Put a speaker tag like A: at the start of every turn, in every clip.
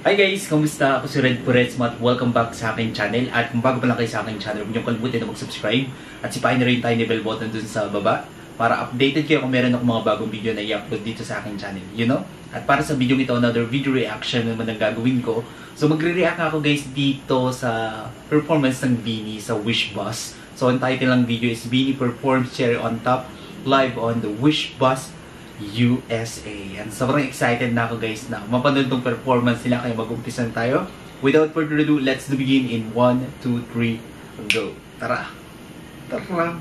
A: Hi guys! Kamusta? Ako si Red Puretsma at welcome back sa aking channel. At kung bago pa lang kayo sa aking channel, huwag niyong kalimutan na mag-subscribe at sipahin na rin tayo ni bell button dun sa baba para updated kayo kung meron akong mga bagong video na i-upload dito sa aking channel. You know? At para sa video ito, another video reaction naman ang gagawin ko. So magre-react ako guys dito sa performance ng BINI sa Wish Bus. So ang title ng video is BINI Performs Cherry on Top live on the Wish Bus USA. And sobrang excited na ako guys na mapanood tong performance nila, kaya mag-umpisa tayo. Without further ado, let's begin in 1, 2, 3, go! Tara! Tara!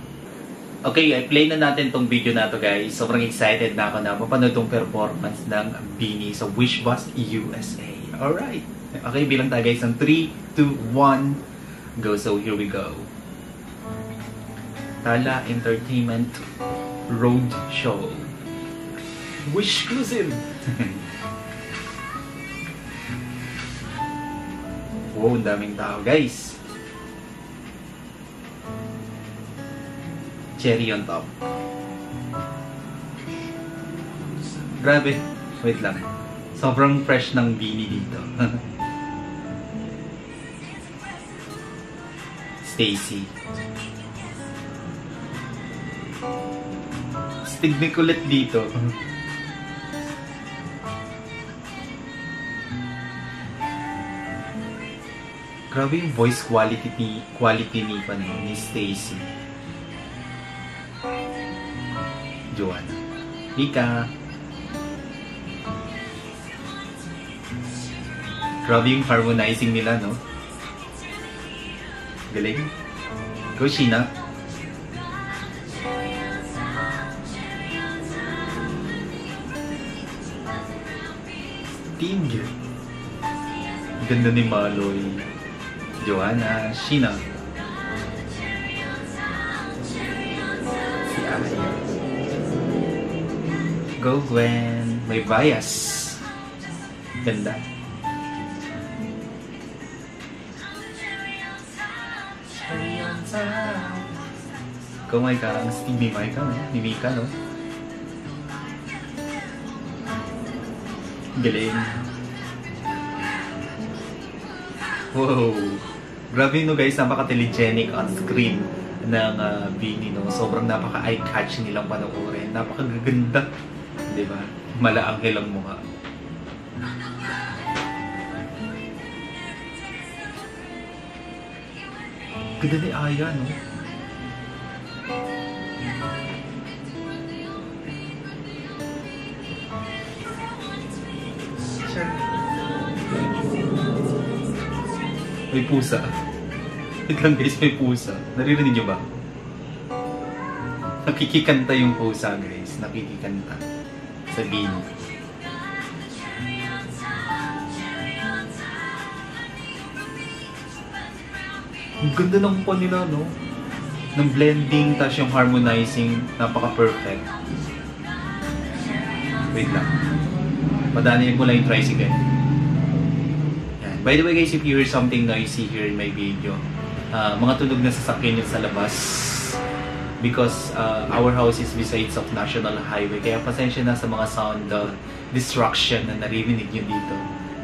A: Okay, i-play na natin tong video na to guys. Sobrang excited na ako na mapanood tong performance ng BINI sa Wish Bus USA. Alright! Okay, bilang tayo guys ng 3, 2, 1, go! So here we go. Tala Entertainment Road Show. Wish exclusive. Wow, ang daming tao guys. Cherry on top. Grabe. Wait lang. Sobrang fresh ng BINI dito. Stacy. Stigmi kulit dito. Grabe yung voice quality ni Stacy. Joanna. Mika. Grabe yung harmonizing nila, no? Galing. Go, Sheena. Sting. Ganda ni Maloy. Joanna, Sheena, si Aya. Go Gwen, may bias. Ganda. Go Mika, ang Steve ni Mika, no? Ni Mika, no? Galing. Wow! Grabe no guys, napaka-telegenic on screen ng BINI, no? Sobrang napaka-eye-catching nilang panoorin. Napakaganda. Diba? Malaanghel ang mukha. Ganda ni Aya, no? May pusa. Wait lang guys, may pusa. Naririnig nyo ba? Nakikikanta yung pusa guys. Nakikikanta. Sa BINI. Ang ganda ng pon nila, no? Ng blending, tas yung harmonizing. Napaka-perfect. Wait lang. Padaanin ko lang yung tricycle. By the way guys, if you hear something noisy here in my video, mga tunog na sasakyan yun sa labas because our house is besides of National Highway, kaya pasensya na sa mga sound distraction na naririnig nyo dito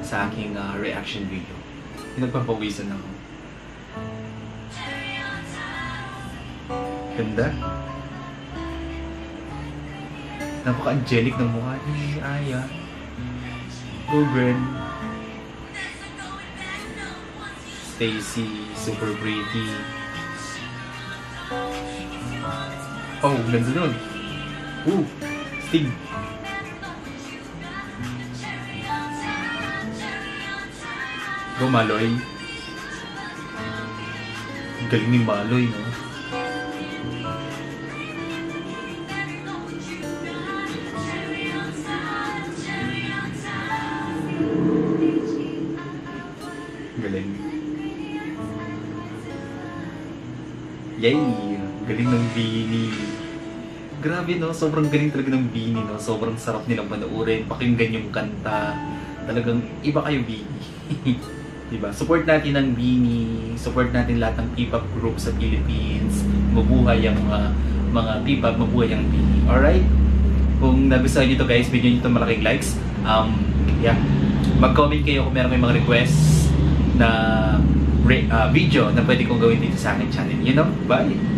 A: sa aking reaction video. Pinagpapawisan ako. Ganda. Napaka-angelic ng mukha ni Aya. Go Gwen. Stacy, super pretty. Oh, ganda nun. Sting. Go Maloy. Galing ni Maloy, no? Galing. Yay! Galing ng BINI. Grabe no, sobrang galing talaga ng BINI, no? Sobrang sarap nilang panoorin, pakinggan yung kanta. Talagang iba kayo BINI. Diba? Support natin ang BINI, support natin lahat ng P-pop group sa Philippines. Mabuhay ang mga P-pop, mabuhay ang BINI. Alright? Kung nagustuhan nyo ito guys, bigyan nyo ito malaking likes. Yeah. mag-comment kayo kung meron kayong mga requests na video na pwede kong gawin dito sa aking channel. You know? Bye!